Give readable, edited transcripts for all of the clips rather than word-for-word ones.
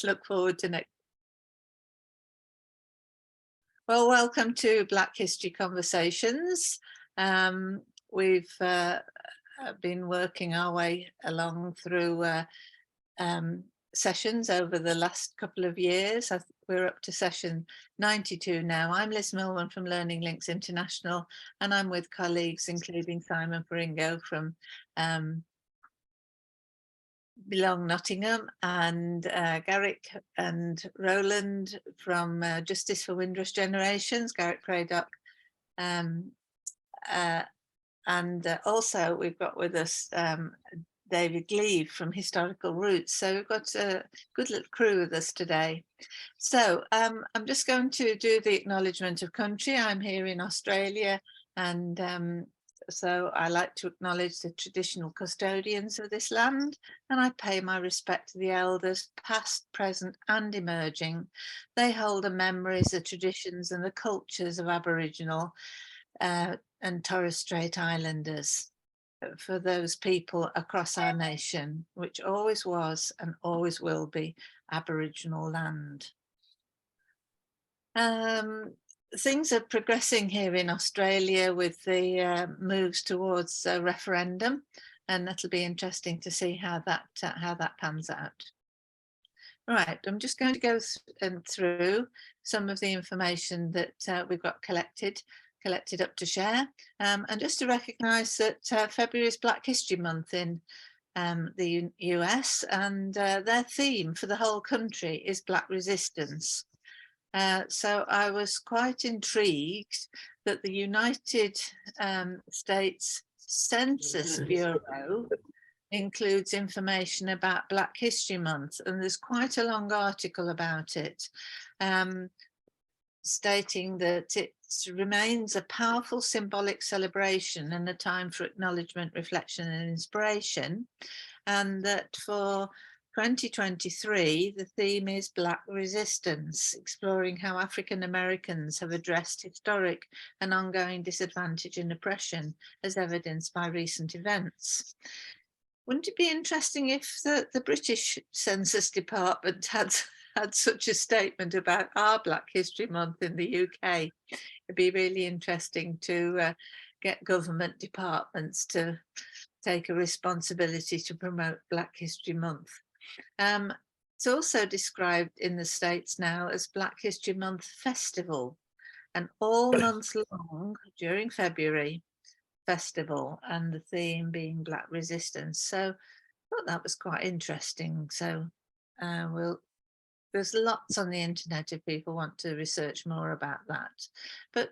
Look forward to next. Well, welcome to Black History Conversations. We've been working our way along through sessions over the last couple of years. We're up to session 92 now. I'm Liz Millman from Learning Links International, and I'm with colleagues including Simon Faringo from Belong Nottingham, and Garrick and Roland from Justice for Windrush Generations, Garrick Cradock. And also we've got with us David Lee from Historical Roots. So we've got a good little crew with us today. So I'm just going to do the acknowledgement of country. I'm here in Australia, and so I like to acknowledge the traditional custodians of this land, and I pay my respect to the elders, past, present and emerging. They hold the memories, the traditions and the cultures of Aboriginal and Torres Strait Islanders, for those people across our nation, which always was and always will be Aboriginal land. Things are progressing here in Australia with the moves towards a referendum, and that'll be interesting to see how that pans out. Right, I'm just going to go through some of the information that we've got collected up to share, and just to recognise that February is Black History Month in the US, and their theme for the whole country is Black Resistance. So I was quite intrigued that the United States Census Bureau includes information about Black History Month, and there's quite a long article about it, stating that it remains a powerful symbolic celebration and a time for acknowledgement, reflection and inspiration, and that for 2023, the theme is Black Resistance, exploring how African Americans have addressed historic and ongoing disadvantage and oppression as evidenced by recent events. Wouldn't it be interesting if the British Census Department had such a statement about our Black History Month in the UK? It'd be really interesting to get government departments to take a responsibility to promote Black History Month. It's also described in the States now as Black History Month Festival, and all month long during February festival, and the theme being Black Resistance. So I thought that was quite interesting. So there's lots on the internet if people want to research more about that. But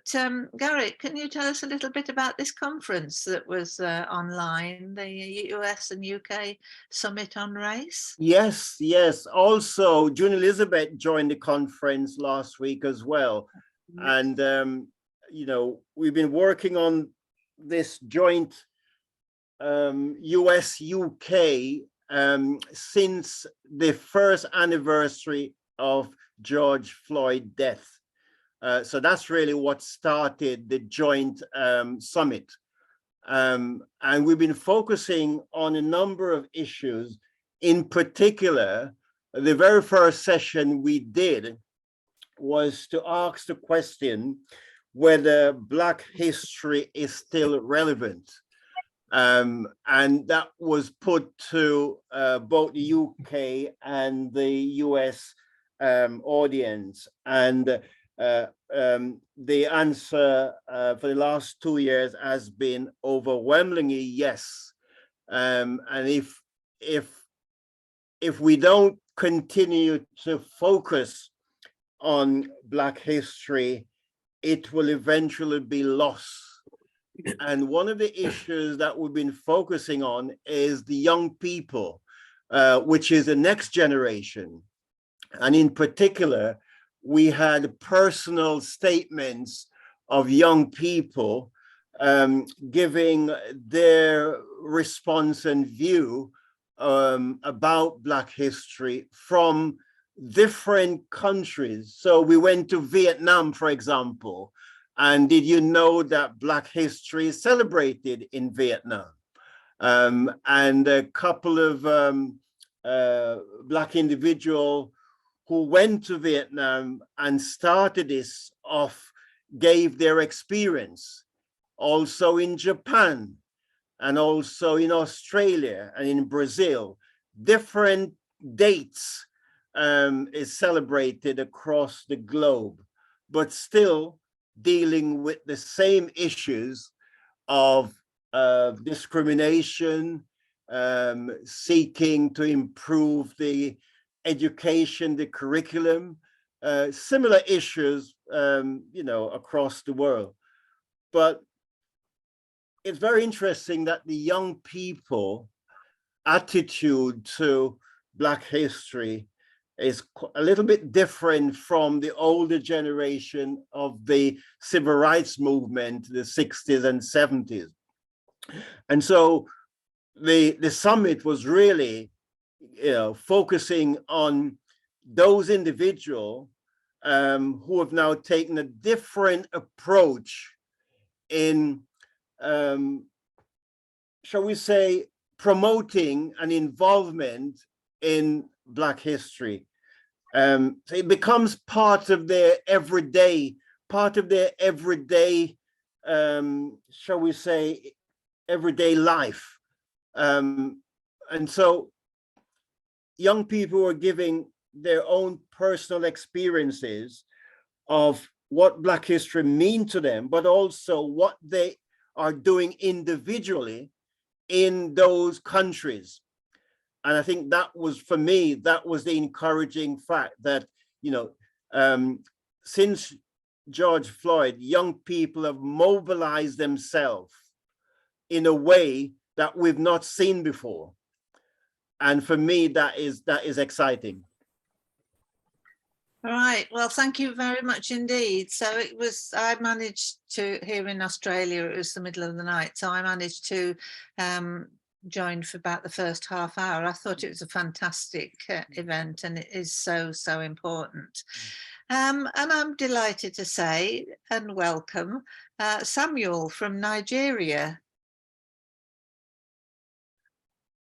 Garrick, can you tell us a little bit about this conference that was online, the US and UK Summit on Race? Yes. Also, June Elizabeth joined the conference last week as well. And, you know, we've been working on this joint US-UK since the first anniversary of George Floyd's death. So that's really what started the joint summit. And we've been focusing on a number of issues. In particular, the very first session we did was to ask the question whether Black history is still relevant. And that was put to both the UK and the US audience. And the answer for the last 2 years has been overwhelmingly yes. And if we don't continue to focus on Black history, it will eventually be lost. And one of the issues that we've been focusing on is the young people, which is the next generation. And in particular, we had personal statements of young people giving their response and view about Black history from different countries. So we went to Vietnam, for example, and did you know that Black history is celebrated in Vietnam? And a couple of Black individuals who went to Vietnam and started this off gave their experience. Also in Japan, and also in Australia and in Brazil, different dates is celebrated across the globe, but still dealing with the same issues of discrimination, seeking to improve the education, the curriculum, similar issues, you know, across the world. But it's very interesting that the young people attitude to Black history is a little bit different from the older generation of the civil rights movement, the 60s and 70s. And so the summit was really, you know, focusing on those individuals who have now taken a different approach in shall we say, promoting an involvement in Black history. So it becomes part of their everyday, shall we say, everyday life. And so young people are giving their own personal experiences of what Black history means to them, but also what they are doing individually in those countries. And I think that was, for me, that was the encouraging fact that, you know, since George Floyd, young people have mobilized themselves in a way that we've not seen before. And for me, that is exciting. All right. Well, thank you very much indeed. So it was, I managed to, here in Australia, it was the middle of the night. So I managed to join for about the first half hour. I thought it was a fantastic event, and it is so, so important. And I'm delighted to say and welcome Samuel from Nigeria.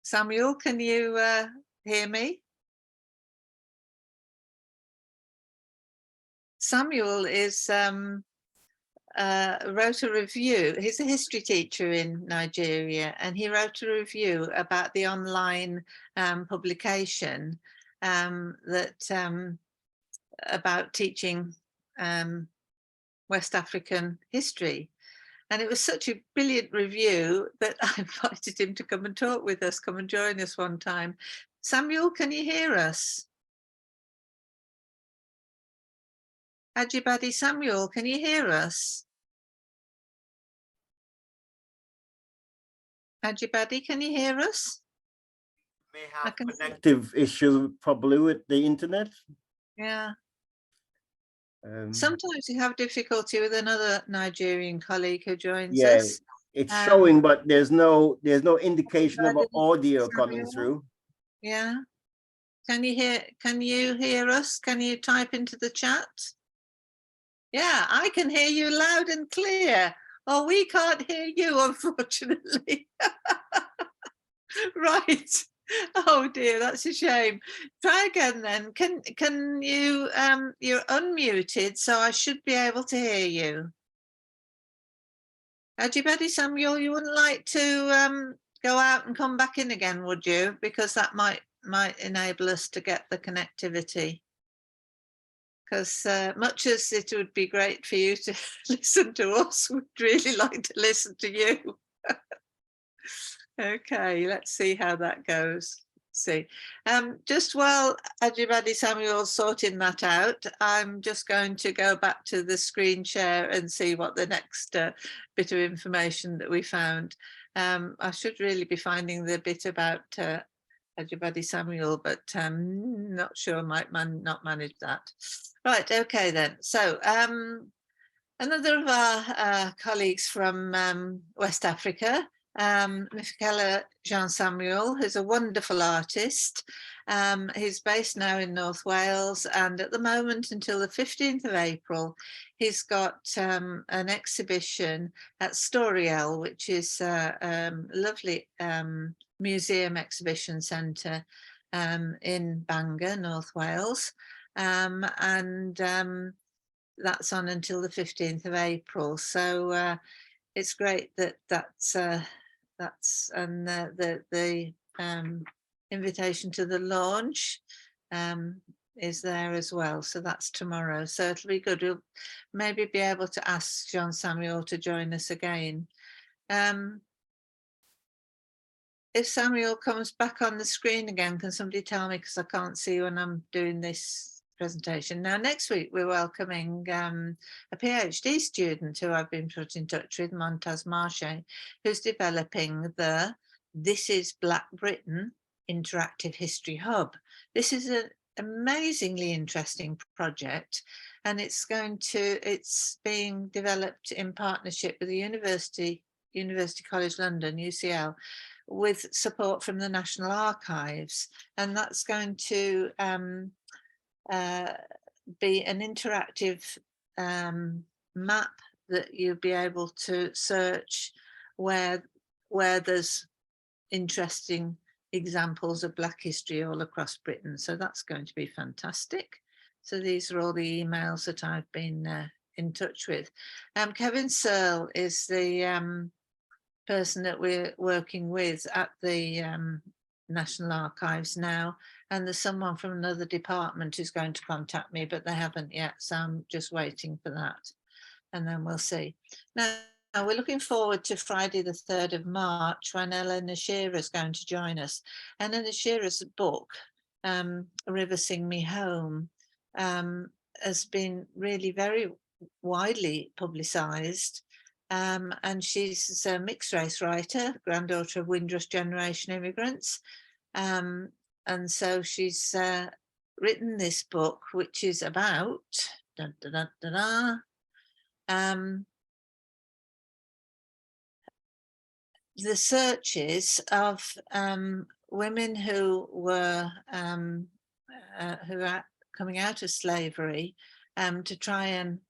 Samuel, can you hear me? Samuel is wrote a review. He's a history teacher in Nigeria, and he wrote a review about the online publication that about teaching West African history. And it was such a brilliant review that I invited him to come and talk with us, come and join us one time. Samuel, can you hear us? Ajibade Samuel, can you hear us? Ajibade, can you hear us? May have connective issues probably with the internet. Yeah. Sometimes you have difficulty with another Nigerian colleague who joins us. It's showing, but there's no indication of audio coming through. Yeah. Can you hear us? Can you type into the chat? Yeah, I can hear you loud and clear. Oh, we can't hear you, unfortunately. Right. Oh dear, that's a shame. Try again then. Can you you're unmuted, so I should be able to hear you. Ajibade Samuel, you wouldn't like to go out and come back in again, would you? Because that might enable us to get the connectivity. Because much as it would be great for you to listen to us, we'd really like to listen to you. Okay, let's see how that goes. See, just while Ajibade Samuel's sorting that out, I'm just going to go back to the screen share and see what the next bit of information that we found. I should really be finding the bit about Ajibade Samuel, but not sure, might not manage that. Right, okay then. So another of our colleagues from West Africa, Michaela Jean Samuel, who's a wonderful artist. He's based now in North Wales, and at the moment until the 15th of April, he's got an exhibition at Storiel, which is a lovely museum exhibition centre in Bangor, North Wales. and that's on until the 15th of April. So it's great that that's and the invitation to the launch is there as well. So that's tomorrow. So it'll be good. We'll maybe be able to ask John Samuel to join us again. If Samuel comes back on the screen again, can somebody tell me, because I can't see when I'm doing this presentation. Now, next week, we're welcoming a PhD student who I've been put in touch with, Montaz Marche, who's developing the This is Black Britain Interactive History Hub. This is an amazingly interesting project, and it's being developed in partnership with the University College London, UCL, with support from the National Archives, and that's going to be an interactive map that you'll be able to search where there's interesting examples of Black history all across Britain. So that's going to be fantastic. So these are all the emails that I've been in touch with. Kevin Searle is the person that we're working with at the National Archives now, and there's someone from another department who's going to contact me, but they haven't yet, so I'm just waiting for that, and then we'll see. Now we're looking forward to Friday the 3rd of March, when Eleanor Shearer is going to join us. Eleanor Shearer's book, River Sing Me Home, has been really very widely publicised. And she's a mixed race writer, granddaughter of Windrush generation immigrants. And so she's written this book, which is about the searches of women who were coming out of slavery to try and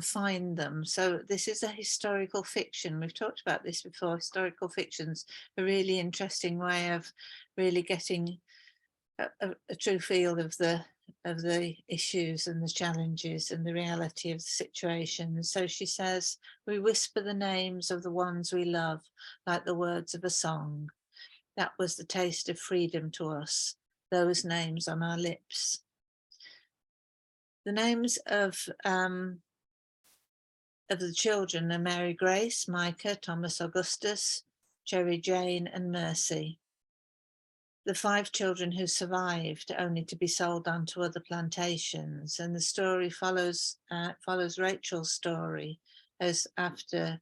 find them. So this is a historical fiction. We've talked about this before. Historical fiction's a really interesting way of really getting a true feel of the issues and the challenges and the reality of the situation. And so she says, we whisper the names of the ones we love like the words of a song. That was the taste of freedom to us, those names on our lips. The names of the children are Mary Grace, Micah, Thomas Augustus, Cherry Jane, and Mercy. The 5 children who survived, only to be sold on to other plantations. And the story follows Rachel's story as after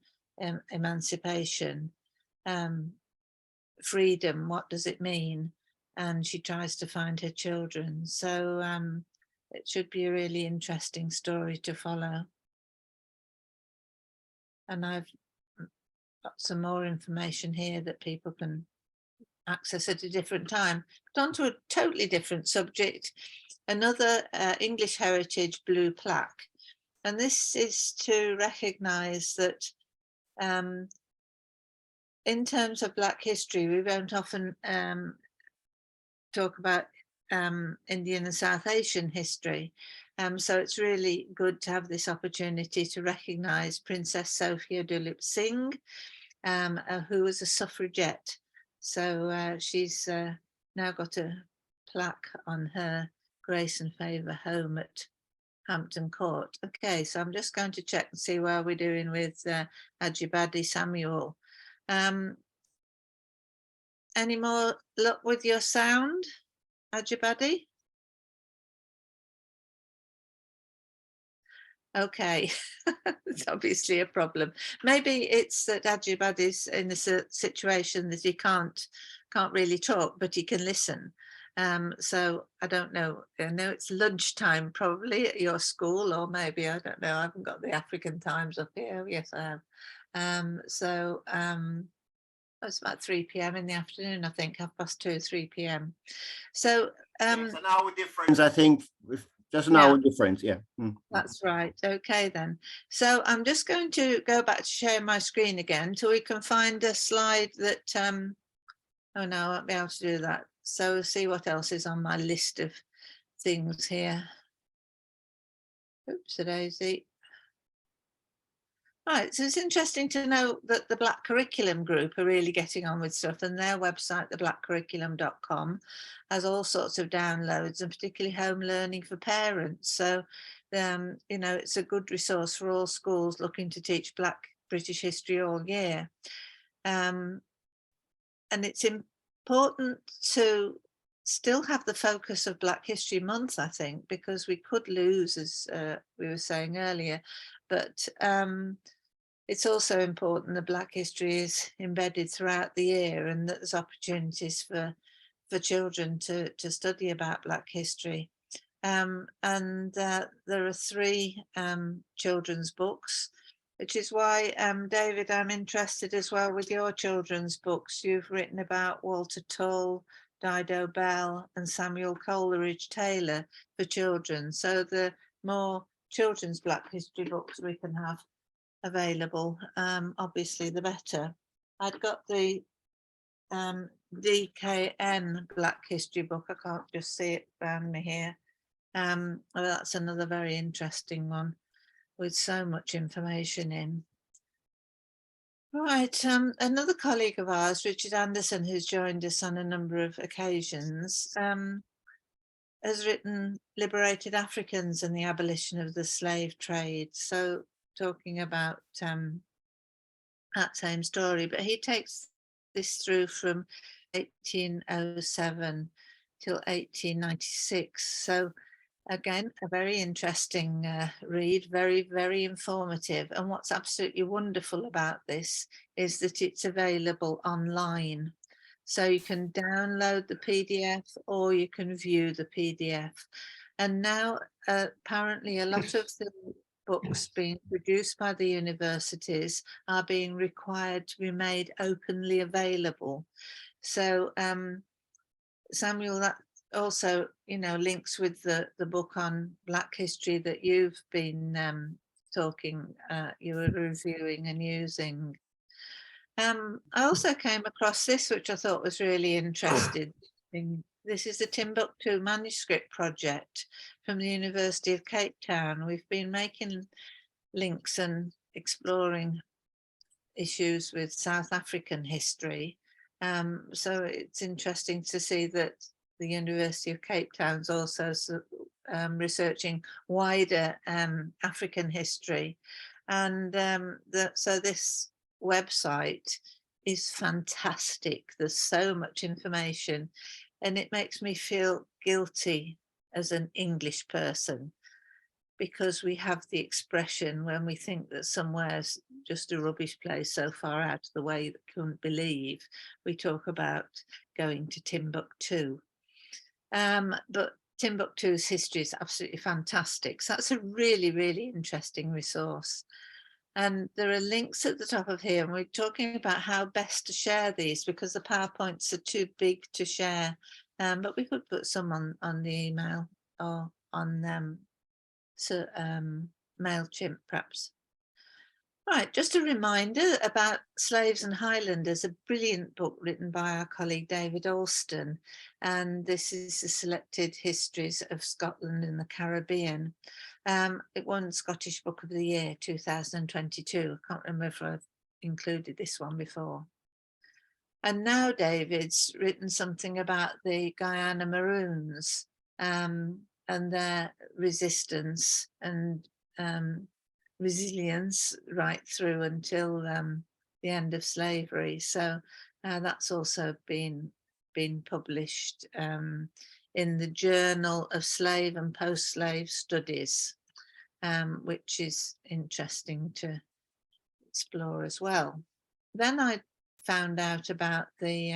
emancipation. Freedom, what does it mean? And she tries to find her children. So it should be a really interesting story to follow. And I've got some more information here that people can access at a different time. But on to a totally different subject, another English Heritage blue plaque. And this is to recognise that in terms of Black history, we won't often talk about Indian and South Asian history. So it's really good to have this opportunity to recognise Princess Sophia Dulip Singh, who was a suffragette. So she's now got a plaque on her Grace and Favour home at Hampton Court. Okay, so I'm just going to check and see where we're doing with Ajibade Samuel. Any more luck with your sound, Ajibade? Okay, it's obviously a problem. Maybe it's that Ajibade is in a situation that he can't really talk, but he can listen. So I don't know. I know it's lunchtime probably at your school, or maybe, I don't know. I haven't got the African times up here. Yes, I have. It's about 3 p.m. in the afternoon, I think, 2:30, 3 p.m. So it's an hour difference, I think. Just an hour difference, yeah. That's right. Okay, then. So I'm just going to go back to share my screen again until we can find a slide that, oh no, I won't be able to do that. So we'll see what else is on my list of things here. Oops, a daisy. Right, so it's interesting to know that the Black Curriculum group are really getting on with stuff, and their website, theblackcurriculum.com, has all sorts of downloads, and particularly home learning for parents. So, you know, it's a good resource for all schools looking to teach Black British history all year. And it's important to still have the focus of Black History Month, I think, because we could lose, as we were saying earlier, but it's also important that Black history is embedded throughout the year, and that there's opportunities for children to study about Black history. And there are 3 children's books, which is why, David, I'm interested as well with your children's books. You've written about Walter Tull, Dido Bell and Samuel Coleridge Taylor for children. So the more children's Black history books we can have available, obviously the better. I'd got the DKN Black history book. I can't just see it around me here. Well, that's another very interesting one with so much information in. Right, another colleague of ours, Richard Anderson, who's joined us on a number of occasions, has written Liberated Africans and the Abolition of the Slave Trade. So talking about that same story, but he takes this through from 1807 till 1896. So again, a very interesting read, very, very informative. And what's absolutely wonderful about this is that it's available online. So you can download the PDF or you can view the PDF. And now apparently a lot of the books being produced by the universities are being required to be made openly available. So Samuel, that also, you know, links with the book on Black history that you've been you were reviewing and using. I also came across this, which I thought was really interesting. This is the Timbuktu manuscript project from the University of Cape Town. We've been making links and exploring issues with South African history. So it's interesting to see that the University of Cape Town is also researching wider African history. And so this website is fantastic. There's so much information, and it makes me feel guilty as an English person, because we have the expression when we think that somewhere's just a rubbish place so far out of the way that couldn't believe, we talk about going to Timbuktu. But Timbuktu's history is absolutely fantastic. So that's a really, really interesting resource. And there are links at the top of here, and we're talking about how best to share these because the PowerPoints are too big to share. But we could put some on the email or on MailChimp perhaps. Right, just a reminder about Slaves and Highlanders, a brilliant book written by our colleague David Alston, and this is the Selected Histories of Scotland and the Caribbean. It won Scottish Book of the Year 2022. I can't remember if I've included this one before. And now David's written something about the Guyana Maroons and their resistance and resilience right through until the end of slavery. So that's also been published in the Journal of Slave and Post-Slave Studies, which is interesting to explore as well. Then I found out about the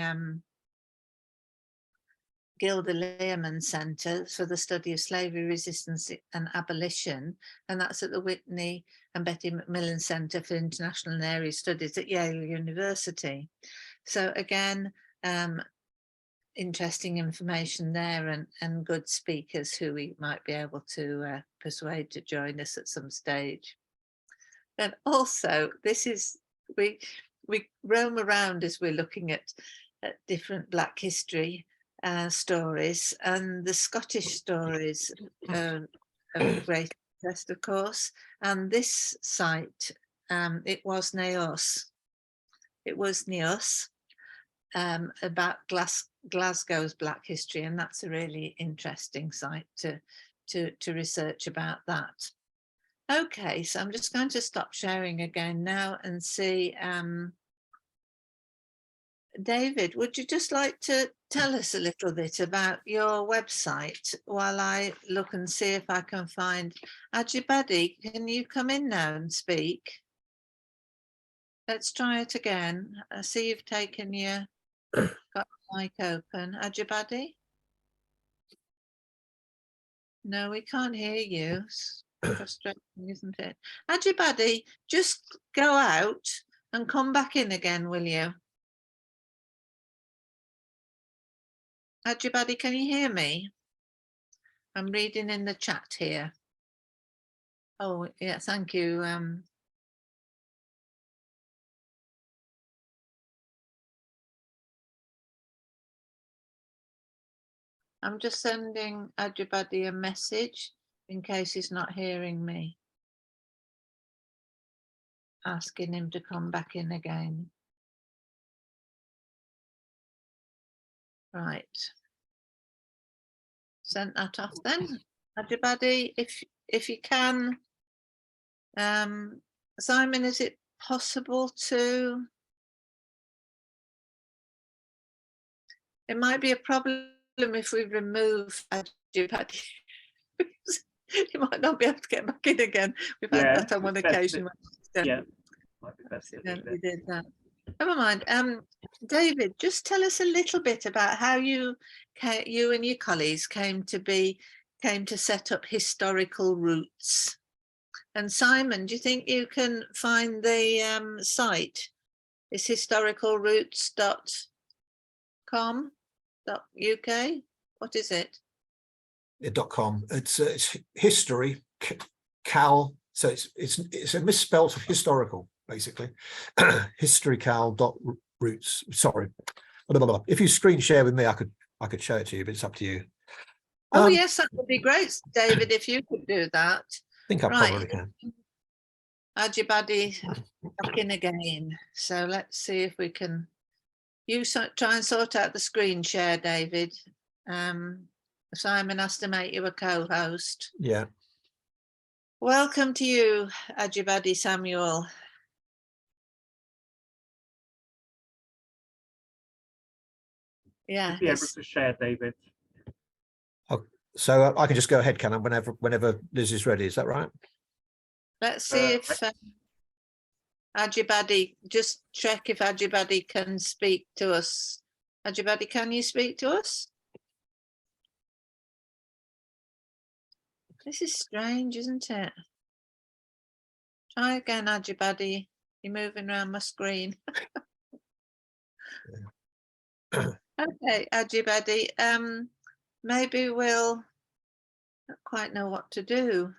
Gilda Lehrman Centre for the Study of Slavery Resistance and Abolition, and that's at the Whitney and Betty Macmillan Centre for International and Area Studies at Yale University. So again, interesting information there, and good speakers who we might be able to persuade to join us at some stage. And also, this is, we roam around as we're looking at different Black history. stories, and the Scottish stories are of great interest, of course. And this site, it was Neos. It was Neos, about Glasgow's Black history, and that's a really interesting site to research about that. Okay, so I'm just going to stop sharing again now and see. David, would you just like to tell us a little bit about your website while I look and see if I can find Ajibadi? Can you come in now and speak? Let's try it again. I see you've taken your got the mic open. Ajibadi? No, we can't hear you. It's frustrating, isn't it? Ajibadi, just go out and come back in again, will you? Ajibadi, can you hear me? I'm reading in the chat here. Oh, yeah, thank you. I'm just sending Ajibadi a message in case he's not hearing me, asking him to come back in again. Right. Sent that off then. Ajibadi, if you can, Simon, is it possible to? It might be a problem if we remove Ajibadi. You might not be able to get back in again. We've had that on one occasion. Yeah, might be best to do accidentally did that. Never mind. David, just tell us a little bit about how you and your colleagues came to set up Historical Roots. And Simon, do you think you can find the site? It's historicalroots.com.uk. What is it? .com. It's history cal. So it's a misspelt of historical, basically. historycal.roots. Sorry. If you screen share with me, I could show it to you, but it's up to you. Oh yes, that would be great, David, if you could do that. I think I probably can. Ajibadi back in again. So let's see if we can. You try and sort out the screen share, David. Simon has to make you a co-host. Yeah. Welcome to you, Ajibadi Samuel. Yeah. Be able to share, David. Oh, so I can just go ahead, can I? Whenever Liz is ready, is that right? Let's see if Ajibadi, just check if Ajibadi can speak to us. Ajibadi, can you speak to us? This is strange, isn't it? Try again, Ajibadi. You're moving around my screen. Okay, Ajibadi. Maybe we'll not quite know what to do.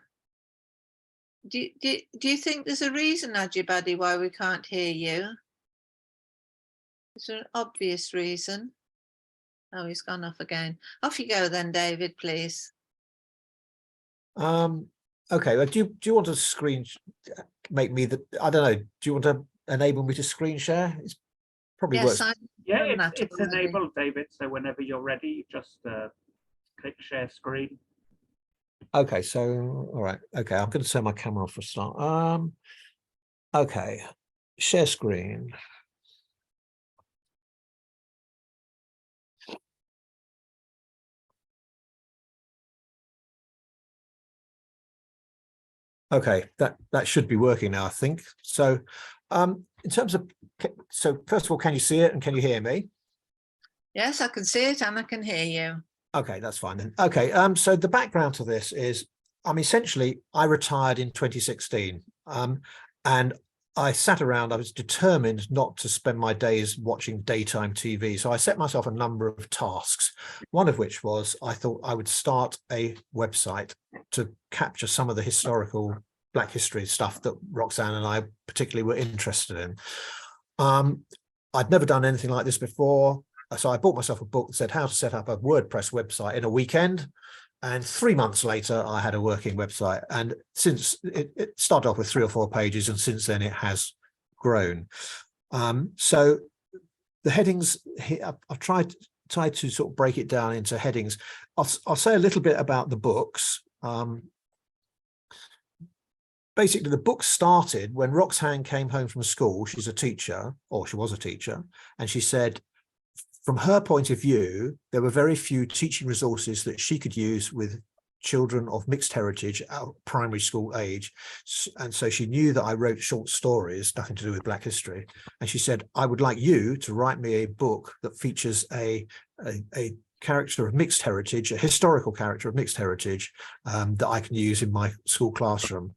Do you think there's a reason, Ajibadi, why we can't hear you? Is there an obvious reason? Oh, he's gone off again. Off you go then, David, please. Okay, well, do you want to make me the, I don't know, do you want to enable me to screen share? It's probably yes, works. Yeah, it's enabled, David, so whenever you're ready, you just click share screen. Okay, so all right, okay, I'm going to turn my camera off for a start. Okay, share screen. Okay, that should be working now, I think. So in terms of, so first of all, can you see it and can you hear me? Yes, I can see it and I can hear you. Okay, that's fine then. Okay, so the background to this is, essentially I retired in 2016, and I sat around, I was determined not to spend my days watching daytime TV. So I set myself a number of tasks, one of which was I thought I would start a website to capture some of the historical Black history stuff that Roxanne and I particularly were interested in. I'd never done anything like this before. So I bought myself a book that said how to set up a WordPress website in a weekend. And 3 months later, I had a working website. And since it started off with 3 or 4 pages, and since then it has grown. So the headings here, I've tried to sort of break it down into headings. I'll say a little bit about the books. Basically, the book started when Roxanne came home from school. She's a teacher, or she was a teacher, and she said, from her point of view, there were very few teaching resources that she could use with children of mixed heritage at primary school age. And so she knew that I wrote short stories, nothing to do with Black history. And she said, I would like you to write me a book that features a character of mixed heritage, a historical character of mixed heritage that I can use in my school classroom.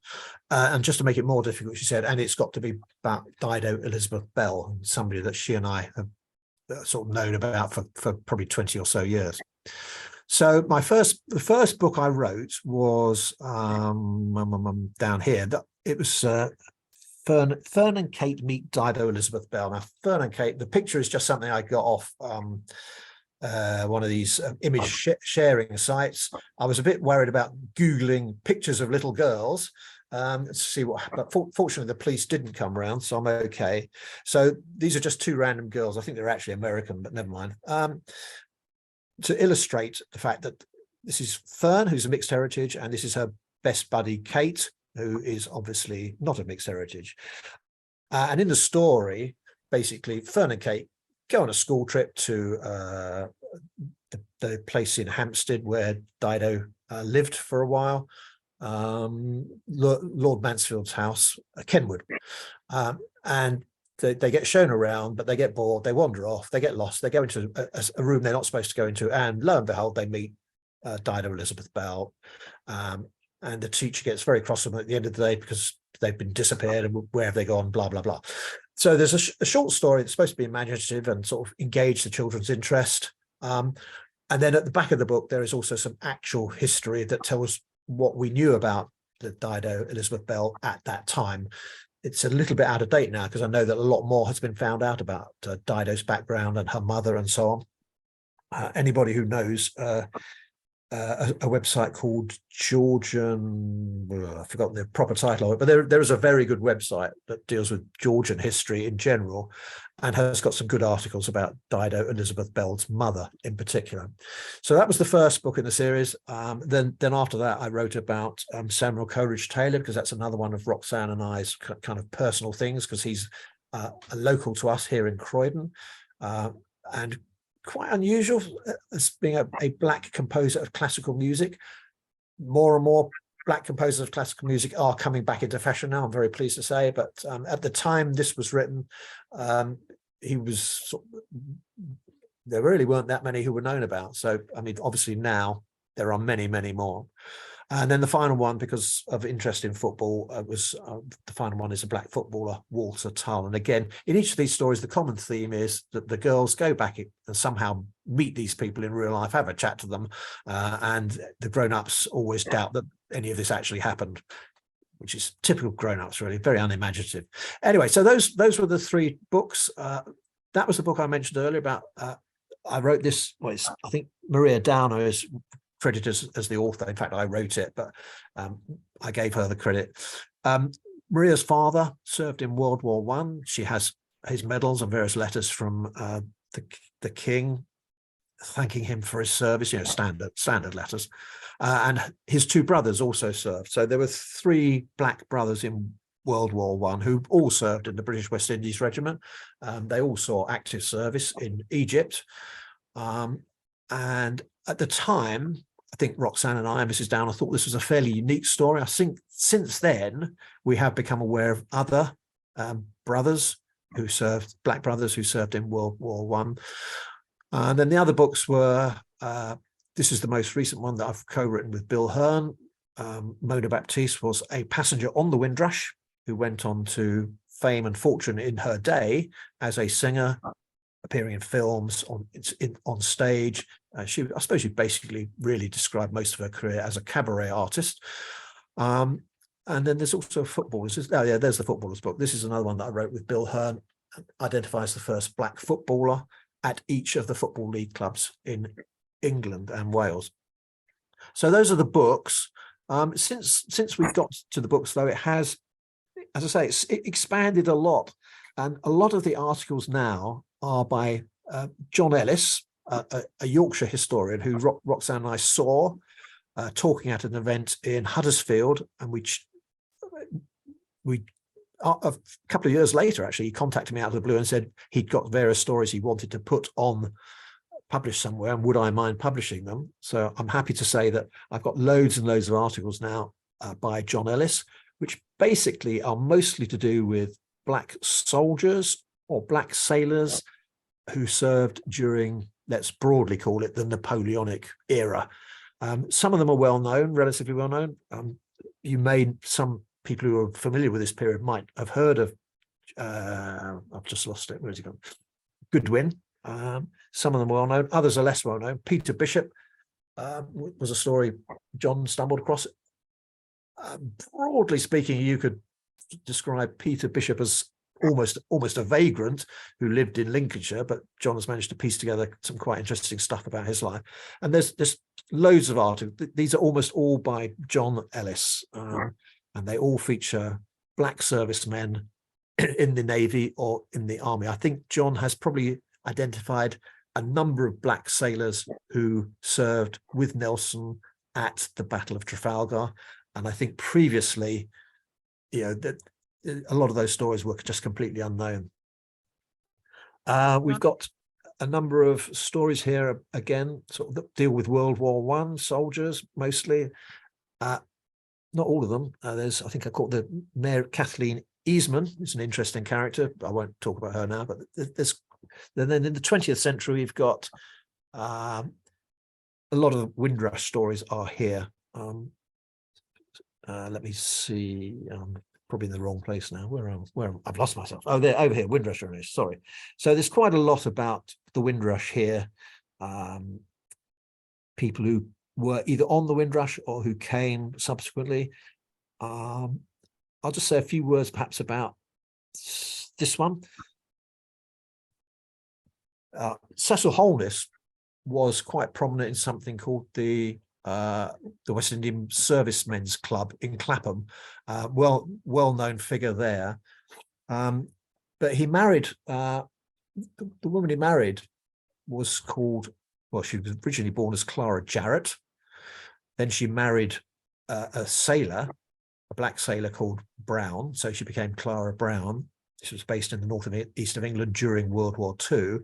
And just to make it more difficult, she said, and it's got to be about Dido Elizabeth Bell, somebody that she and I have sort of known about for probably 20 or so years. So the first book I wrote was down here. It was Fern and Kate Meet Dido Elizabeth Bell. Now, Fern and Kate, the picture is just something I got off one of these image sharing sites. I was a bit worried about Googling pictures of little girls to see what, but fortunately the police didn't come around, so I'm okay. So these are just 2 random girls. I think they're actually American, but never mind. To illustrate the fact that this is Fern, who's a mixed heritage, and this is her best buddy, Kate, who is obviously not of mixed heritage. And in the story, basically, Fern and Kate go on a school trip to the place in Hampstead where Dido lived for a while, Lord Mansfield's house, Kenwood. And they get shown around, but they get bored, they wander off, they get lost, they go into a room they're not supposed to go into, and lo and behold, they meet Dido Elizabeth Bell. And the teacher gets very cross with them at the end of the day because they've been disappeared and where have they gone, blah, blah, blah. So there's a short story that's supposed to be imaginative and sort of engage the children's interest. And then at the back of the book, there is also some actual history that tells what we knew about the Dido Elizabeth Bell at that time. It's a little bit out of date now because I know that a lot more has been found out about Dido's background and her mother and so on. Anybody who knows a website called Georgian, I've forgotten the proper title of it, but there is a very good website that deals with Georgian history in general and has got some good articles about Dido Elizabeth Bell's mother in particular. So that was the first book in the series. Then after that, I wrote about Samuel Coleridge Taylor, because that's another one of Roxanne and I's kind of personal things, because he's a local to us here in Croydon, and quite unusual as being a Black composer of classical music. More and more Black composers of classical music are coming back into fashion now, I'm very pleased to say, but at the time this was written, he was there really weren't that many who were known about. So I mean, obviously now there are many, many more. And then the final one, because of interest in football, was the final one is a Black footballer, Walter Tull. And again, in each of these stories, the common theme is that the girls go back and somehow meet these people in real life, have a chat to them, and the grown-ups always doubt that any of this actually happened, which is typical grown-ups, really, very unimaginative. Anyway, so those were the 3 books. That was the book I mentioned earlier about, I wrote this, well, I think Maria Downer is credited as the author. In fact, I wrote it, but I gave her the credit. Maria's father served in World War I. She has his medals and various letters from the king thanking him for his service, standard letters. And his 2 brothers also served. So there were 3 Black brothers in World War I who all served in the British West Indies Regiment. They all saw active service in Egypt. And at the time, I think Roxanne and I and Mrs. Downer thought this was a fairly unique story. I think since then, we have become aware of other brothers who served, Black brothers who served in World War I. And then the other books were, this is the most recent one that I've co-written with Bill Hearn. Mona Baptiste was a passenger on the Windrush who went on to fame and fortune in her day as a singer, appearing in films, on stage. I suppose she basically really described most of her career as a cabaret artist. And then there's also footballers. Oh yeah, there's the footballers book. This is another one that I wrote with Bill Hearn. Identifies the first Black footballer. at each of the Football League clubs in England and Wales. So those are the books. Since we got to the books, though, it has, as I say, it expanded a lot. And a lot of the articles now are by John Ellis, a Yorkshire historian who Roxanne and I saw talking at an event in Huddersfield, and a couple of years later, actually, he contacted me out of the blue and said he'd got various stories he wanted to publish somewhere, and would I mind publishing them? So I'm happy to say that I've got loads and loads of articles now by John Ellis, which basically are mostly to do with black soldiers or black sailors who served during, let's broadly call it, the Napoleonic era. Some of them are well known, relatively well known. Some people who are familiar with this period might have heard of, I've just lost it, where's he gone? Goodwin. Some of them are well known, others are less well known. Peter Bishop was a story John stumbled across. Broadly speaking, you could describe Peter Bishop as almost a vagrant who lived in Lincolnshire, but John has managed to piece together some quite interesting stuff about his life. And there's loads of articles. These are almost all by John Ellis, and they all feature black servicemen in the Navy or in the Army. I think John has probably identified a number of black sailors who served with Nelson at the Battle of Trafalgar. And I think previously, that a lot of those stories were just completely unknown. We've got a number of stories here, again, sort of that deal with World War I soldiers, mostly. Not all of them. I think I caught the Mayor Kathleen Easman, who's an interesting character. I won't talk about her now, but then in the 20th century, we've got a lot of the Windrush stories are here. Let me see. Probably in the wrong place now. Where I've lost myself. Oh, there, over here, Windrush. Sorry. So there's quite a lot about the Windrush here. People who were either on the Windrush or who came subsequently. I'll just say a few words perhaps about this one. Cecil Holness was quite prominent in something called the West Indian Servicemen's Club in Clapham, well-known figure there. But he married, the woman he married was called, well, she was originally born as Clara Jarrett. Then she married a sailor, a black sailor called Brown. So she became Clara Brown. This was based in the north and east of England during World War II.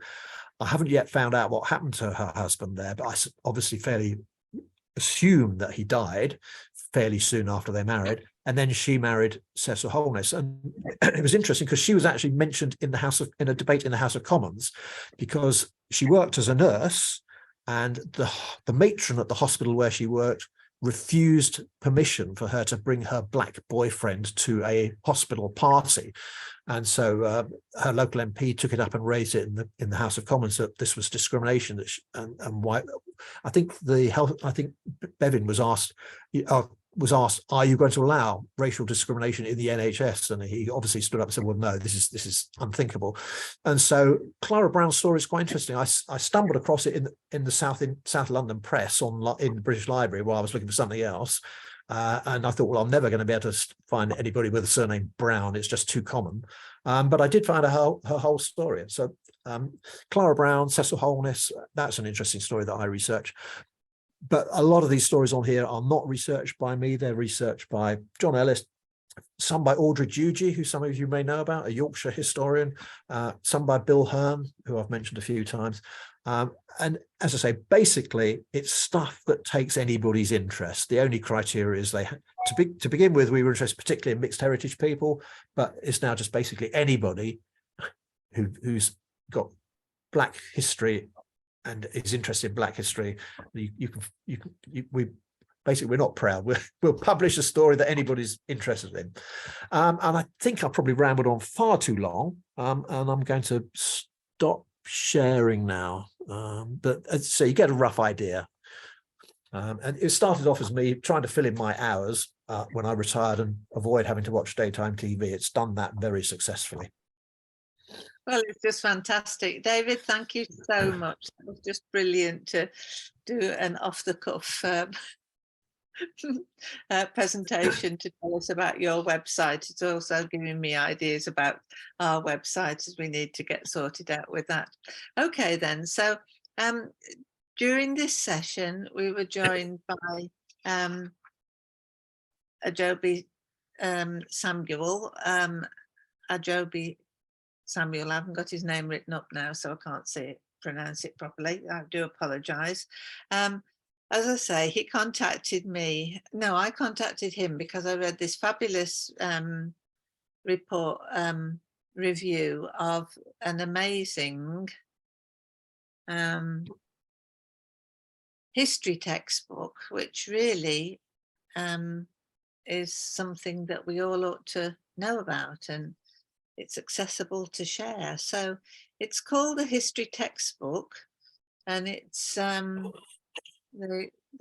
I haven't yet found out what happened to her husband there, but I obviously fairly assume that he died fairly soon after they married. And then she married Cecil Holness. And it was interesting because she was actually mentioned in a debate in the House of Commons, because she worked as a nurse, and the matron at the hospital where she worked refused permission for her to bring her black boyfriend to a hospital party. And so her local MP took it up and raised it in the House of Commons that this was discrimination. And why? I think Bevin was asked, are you going to allow racial discrimination in the NHS? And he obviously stood up and said, well, no, this is unthinkable. And so Clara Brown's story is quite interesting. I stumbled across it in the South London Press in the British Library while I was looking for something else. And I thought, well, I'm never going to be able to find anybody with the surname Brown. It's just too common. But I did find her whole story. So Clara Brown, Cecil Holness, that's an interesting story that I researched. But a lot of these stories on here are not researched by me. They're researched by John Ellis, some by Audrey Dewji, who some of you may know about, a Yorkshire historian, some by Bill Hearn, who I've mentioned a few times. And as I say, basically, it's stuff that takes anybody's interest. The only criteria is to begin with, we were interested particularly in mixed heritage people, but it's now just basically anybody who's got black history and is interested in black history. We're not proud. We'll publish a story that anybody's interested in. And I think I probably rambled on far too long, and I'm going to stop sharing now. But so you get a rough idea. And it started off as me trying to fill in my hours when I retired and avoid having to watch daytime TV. It's done that very successfully. Well, it's just fantastic. David, thank you so much. It was just brilliant to do an off-the-cuff presentation to tell us about your website. It's also giving me ideas about our website as we need to get sorted out with that. Okay, then. So during this session, we were joined by Ajobi Samuel. Ajobi Samuel, I haven't got his name written up now, so I can't pronounce it properly. I do apologise. As I say, he contacted me. No, I contacted him because I read this fabulous report, review of an amazing history textbook, which really is something that we all ought to know about, and it's accessible to share. So it's called a history textbook, and it's the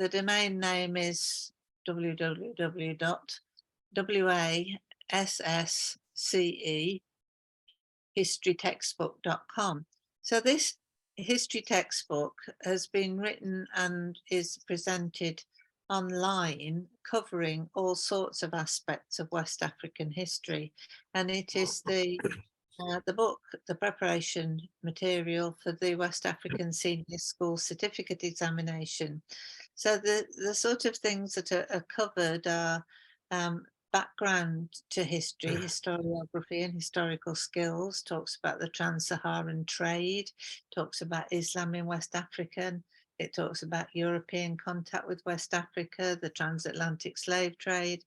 domain name is www.wasscehistorytextbook.com. So this history textbook has been written and is presented online, covering all sorts of aspects of West African history, and it is the book, the preparation material for the West African Senior School Certificate Examination. So the sort of things that are covered are background to history, historiography and historical skills, talks about the trans-Saharan trade, talks about Islam in West Africa, it talks about European contact with West Africa, the transatlantic slave trade,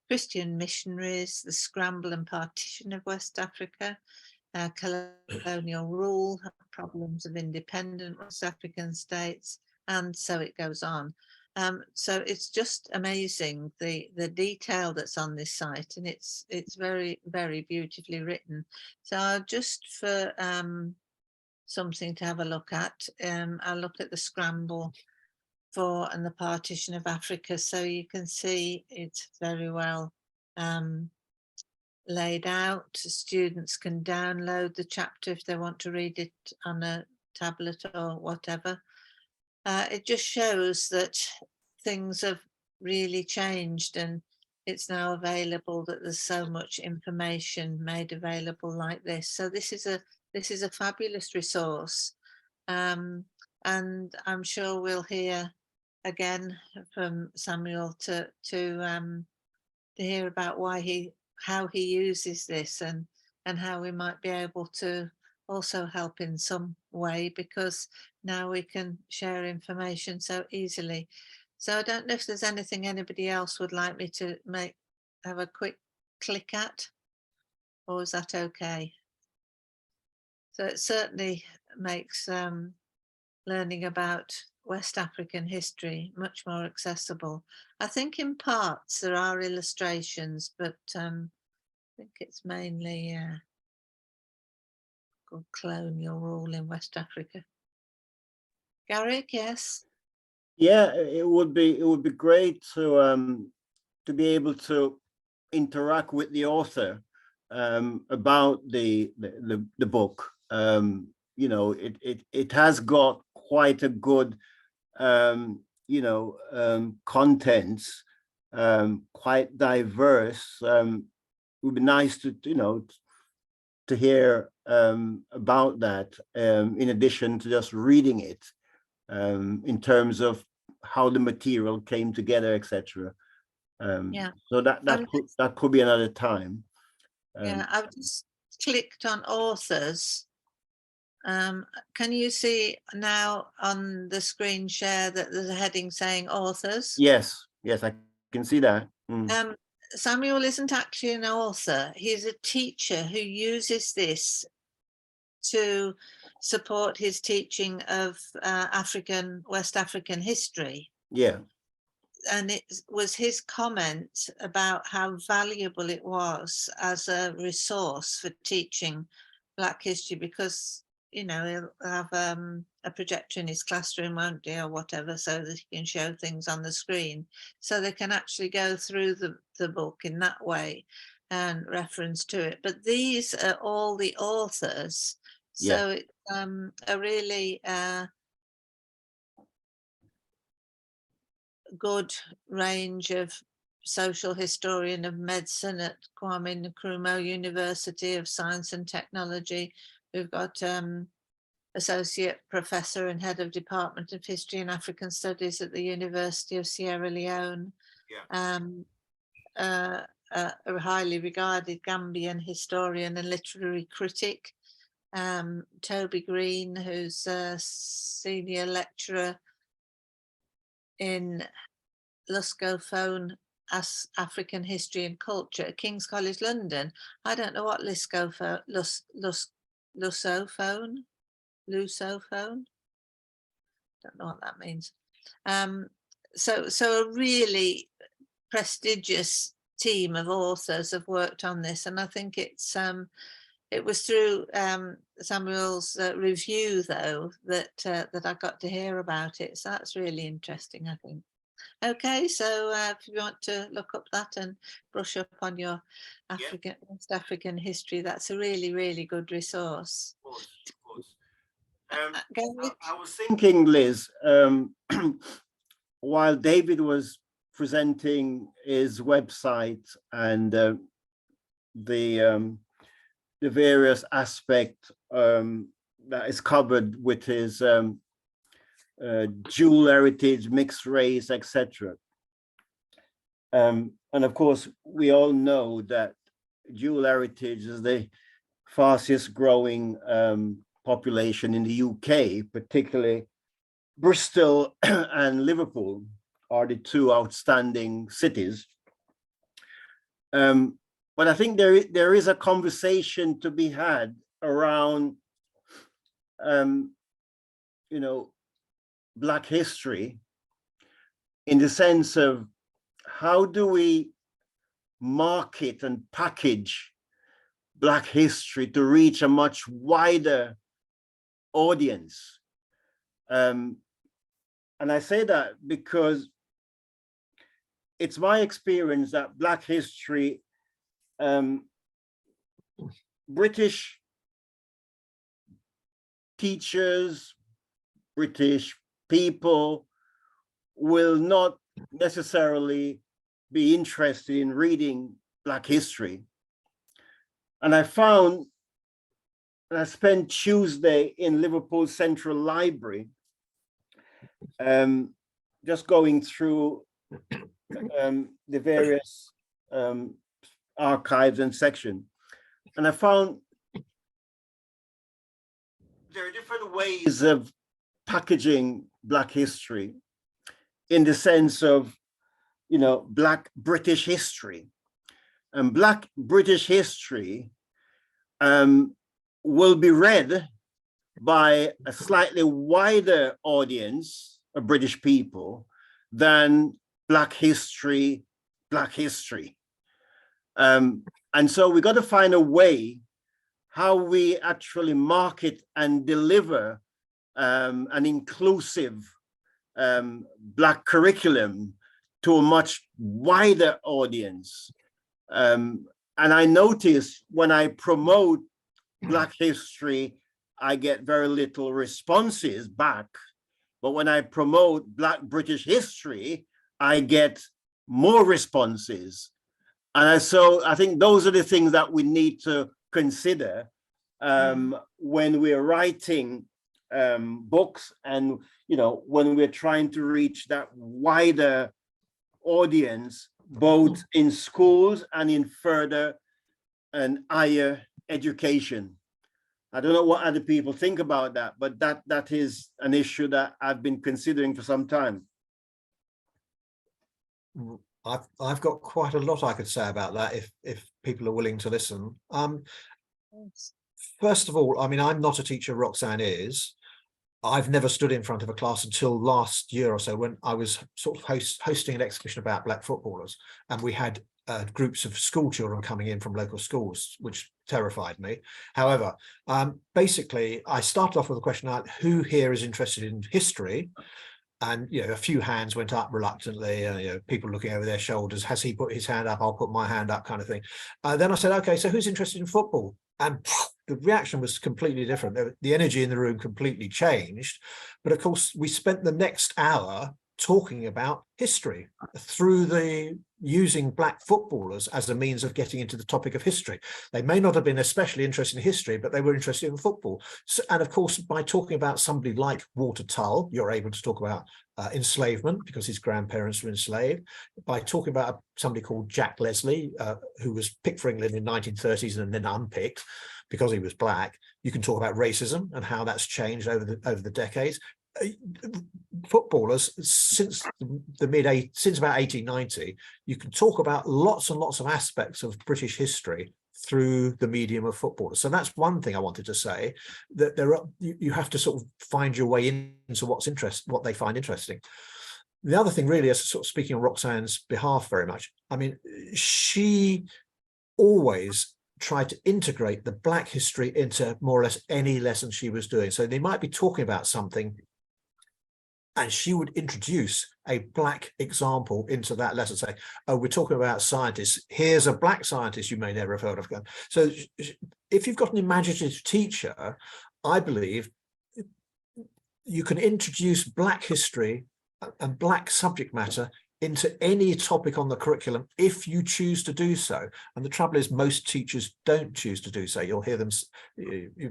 Christian missionaries, the scramble and partition of West Africa, colonial rule, problems of independent West African states, and so it goes on. So it's just amazing, the detail that's on this site, and it's very, very beautifully written. So just for something to have a look at, I'll look at the scramble for and the partition of Africa, so you can see it's very well laid out. Students can download the chapter if they want to read it on a tablet or whatever. It just shows that things have really changed, and it's now available, that there's so much information made available like this. So this is a fabulous resource, and I'm sure we'll hear again from Samuel to hear about how he uses this, and how we might be able to also help in some way, because now we can share information so easily. So I don't know if there's anything anybody else would like me to have a quick click at, or is that okay? So it certainly makes learning about West African history much more accessible. I think in parts there are illustrations, but I think it's mainly called colonial rule in West Africa. Garrick, yes. Yeah, it would be great to be able to interact with the author about the book. You know, it has got quite a good contents, quite diverse. It would be nice to to hear about that, in addition to just reading it, in terms of how the material came together, etc. Yeah. So that could be another time. Yeah, I've just clicked on authors. Can you see now on the screen share that there's a heading saying authors? Yes, I can see that. Samuel isn't actually an author. He's a teacher who uses this to support his teaching of West African history. Yeah. And it was his comment about how valuable it was as a resource for teaching Black history, because he'll have a projector in his classroom, won't he, or whatever, so that he can show things on the screen, so they can actually go through the book in that way. and reference to it. But these are all the authors. Yeah. So it's a really good range of social historian of medicine at Kwame Nkrumah University of Science and Technology. We've got Associate Professor and Head of Department of History and African Studies at the University of Sierra Leone. A highly regarded Gambian historian and literary critic, Toby Green, who's a senior lecturer in Lusophone African History and Culture at King's College London. I don't know what Lusophone, don't know what that means. So a really prestigious team of authors have worked on this, and I think it's it was through Samuel's review though that I got to hear about it. So that's really interesting, I think. Okay, so if you want to look up that and brush up on your West African history, that's a really, really good resource. Of course. Gareth? I was thinking, Liz, while David was presenting his website and the various aspects that is covered with his dual heritage, mixed race, etc. And of course, we all know that dual heritage is the fastest growing population in the UK, particularly Bristol and Liverpool are the two outstanding cities. But I think there is a conversation to be had around, you know, Black history, in the sense of how do we market and package Black history to reach a much wider audience. And I say that because it's my experience that Black history, British teachers, British people will not necessarily be interested in reading Black history. And I found, and I spent Tuesday in Liverpool Central Library, just going through the various archives and sections. And I found there are different ways of packaging Black history, in the sense of, you know, Black British history. And Black British history will be read by a slightly wider audience of British people than Black history. And so we got to find a way how we actually market and deliver an inclusive Black curriculum to a much wider audience. And I notice when I promote Black history, I get very little responses back. But when I promote Black British history, I get more responses. And so I think those are the things that we need to consider when we're writing books, and, you know, when we're trying to reach that wider audience, both in schools and in further and higher education. I don't know what other people think about that, but that is an issue that I've been considering for some time. I've got quite a lot I could say about that if people are willing to listen. First of all, I mean, I'm not a teacher, Roxanne is. I've never stood in front of a class until last year or so, when I was sort of hosting an exhibition about Black footballers, and we had groups of school children coming in from local schools, which terrified me. However, basically, I started off with a question: who here is interested in history? And a few hands went up reluctantly, people looking over their shoulders. Has he put his hand up? I'll put my hand up, kind of thing. Then I said, okay, so who's interested in football? And the reaction was completely different. The energy in the room completely changed. But of course, we spent the next hour talking about history through using black footballers as a means of getting into the topic of history. They may not have been especially interested in history, but they were interested in football. So, and of course, by talking about somebody like Walter Tull, you're able to talk about enslavement because his grandparents were enslaved. By talking about somebody called Jack Leslie, who was picked for England in the 1930s and then unpicked because he was black, you can talk about racism and how that's changed over the decades. Footballers since about 1890, you can talk about lots and lots of aspects of British history through the medium of footballers. So that's one thing I wanted to say, that you have to sort of find your way into what they find interesting. The other thing really is sort of speaking on Roxanne's behalf very much. I mean, she always tried to integrate the black history into more or less any lesson she was doing. So they might be talking about something and she would introduce a black example into that lesson, say, oh, we're talking about scientists. Here's a black scientist you may never have heard of. So if you've got an imaginative teacher, I believe you can introduce black history and black subject matter into any topic on the curriculum if you choose to do so. And the trouble is most teachers don't choose to do so. You'll hear them,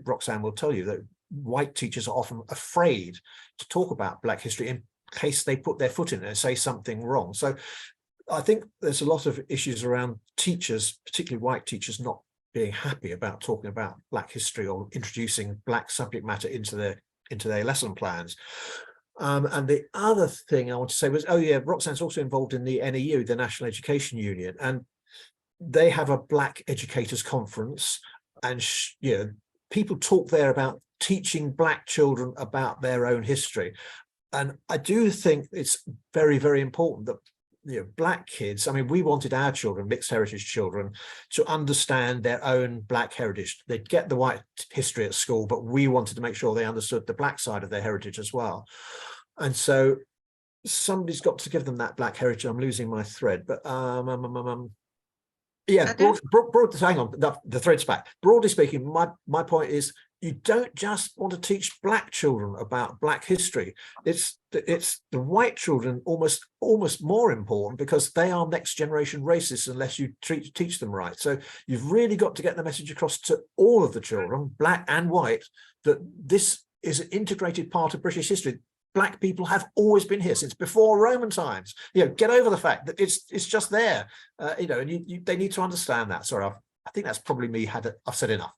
Roxanne will tell you that white teachers are often afraid to talk about black history in case they put their foot in it and say something wrong. So I think there's a lot of issues around teachers, particularly white teachers, not being happy about talking about black history or introducing black subject matter into their lesson plans. And the other thing I want to say was, oh yeah, Roxanne's also involved in the NEU, the National Education Union, and they have a Black Educators Conference, and people talk there about teaching black children about their own history. And I do think it's very, very important that black kids, I mean, we wanted our children, mixed heritage children, to understand their own black heritage. They'd get the white history at school, but we wanted to make sure they understood the black side of their heritage as well. And so somebody's got to give them that black heritage. I'm losing my thread, but yeah, hang on, the thread's back. Broadly speaking, my point is, you don't just want to teach black children about black history. It's the white children almost more important, because they are next generation racists unless you teach them right. So you've really got to get the message across to all of the children, black and white, that this is an integrated part of British history. Black people have always been here since before Roman times. Get over the fact that it's just there. And they need to understand that. Sorry, I think that's probably me. I've said enough.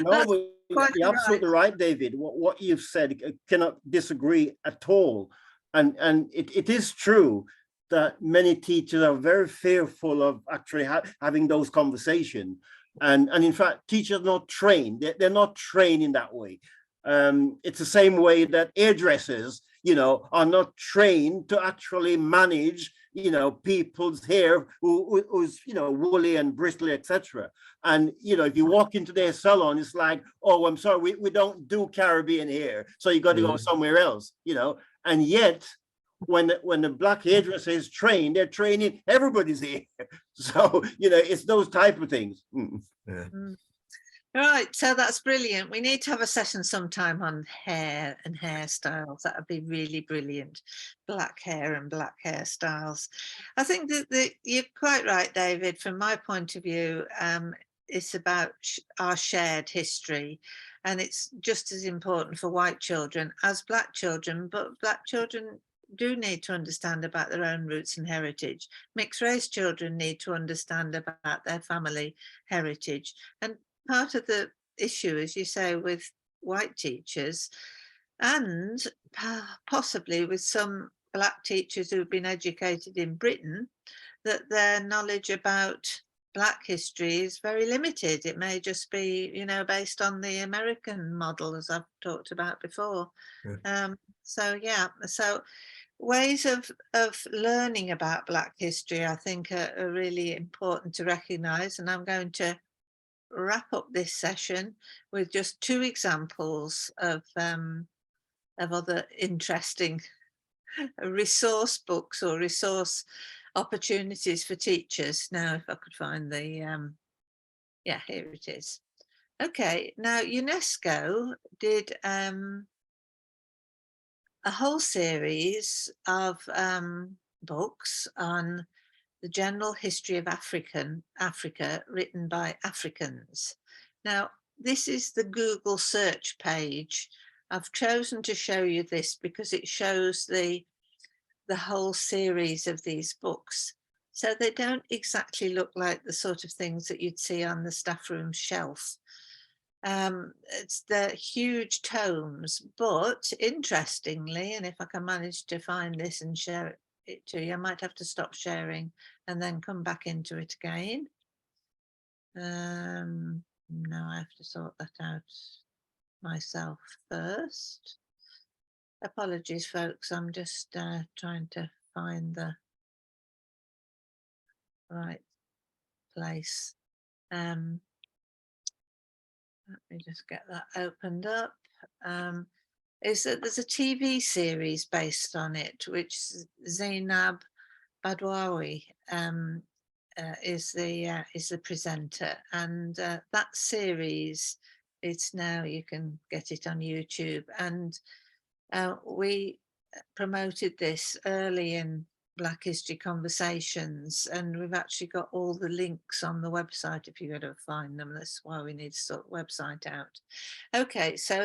No, but you're absolutely right, David. What you've said, I cannot disagree at all. And it is true that many teachers are very fearful of actually having those conversations. And in fact, teachers are not trained. They're not trained in that way. It's the same way that hairdressers, are not trained to actually manage, people's hair who's, woolly and bristly, etc. And, if you walk into their salon, it's like, oh, I'm sorry, we don't do Caribbean hair, so you got to go somewhere else, And yet, when the black hairdresser is trained, they're training everybody's hair. So, it's those type of things. Yeah. Right, so that's brilliant. We need to have a session sometime on hair and hairstyles. That would be really brilliant. Black hair and black hairstyles. I think that you're quite right, David. From my point of view, it's about our shared history, and it's just as important for white children as black children. But black children do need to understand about their own roots and heritage. Mixed race children need to understand about their family heritage. And part of the issue, as you say, with white teachers, and possibly with some black teachers who've been educated in Britain, that their knowledge about black history is very limited. It may just be, based on the American model, as I've talked about before. Yeah. So ways of learning about black history, I think, are really important to recognise. And I'm going to wrap up this session with just two examples of of other interesting resource books or resource opportunities for teachers. Now, if I could find the, yeah, here it is. Okay, now UNESCO did a whole series of books on the general history of Africa written by Africans. Now, this is the Google search page. I've chosen to show you this because it shows the whole series of these books. So they don't exactly look like the sort of things that you'd see on the staff room shelf. It's the huge tomes, but interestingly, and if I can manage to find this and share it to you, I might have to stop sharing and then come back into it again. No, I have to sort that out myself first. Apologies, folks. I'm just trying to find the right place. Let me just get that opened up. Is that there's a TV series based on it, which Zainab Badwawi is the presenter, and that series, it's now, you can get it on YouTube, and we promoted this early in Black History Conversations, and we've actually got all the links on the website if you're going to find them. That's why we need to sort the website out. Okay, so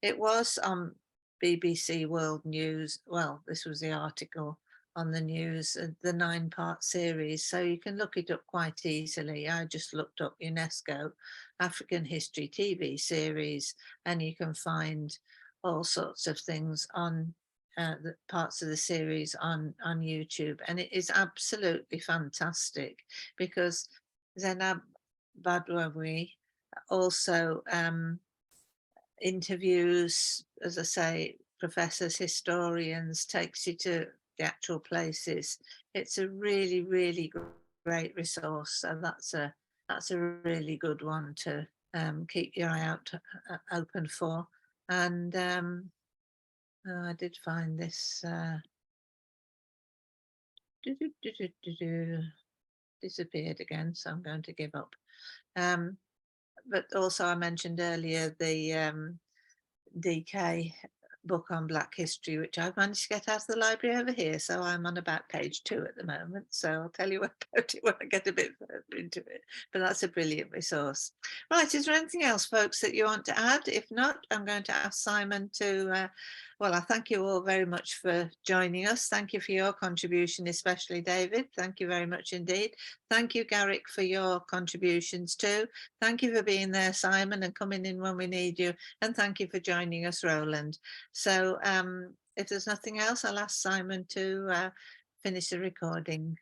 it was on BBC World News. Well, this was the article on the news, the 9-part series, so you can look it up quite easily. I just looked up UNESCO African History TV series, and you can find all sorts of things on the parts of the series on YouTube, and it is absolutely fantastic because Zainab Badwawi also interviews, as I say, professors, historians, takes you to the actual places. It's a really, really great resource. So that's a really good one to keep your eye out open for. And I did find this disappeared again, so I'm going to give up. But also I mentioned earlier the DK book on Black history, which I've managed to get out of the library over here. So I'm on about page 2 at the moment. So I'll tell you about it when I get a bit further into it. But that's a brilliant resource. Right, is there anything else, folks, that you want to add? If not, I'm going to ask Simon to, well, I thank you all very much for joining us. Thank you for your contribution, especially David. Thank you very much indeed. Thank you, Garrick, for your contributions too. Thank you for being there, Simon, and coming in when we need you. And thank you for joining us, Roland. So if there's nothing else, I'll ask Simon to finish the recording.